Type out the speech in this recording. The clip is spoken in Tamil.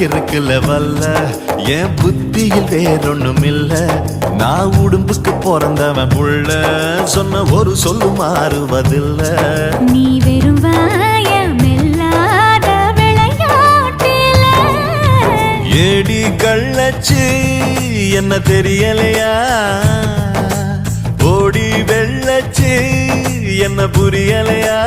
கிறுக்குல வல்ல என் புத்தியில் வேறொன்னும் இல்ல. நான் உடும்புக்கு பிறந்தவன் புள்ள, சொன்ன ஒரு சொல்லு மாறுவதில்ல. நீ வெறும் வாயமில்லாத விளையாட்டில ஏடி கள்ளச்சு என்ன தெரியலையா, ஓடி வெள்ளச்சு என்ன புரியலையா.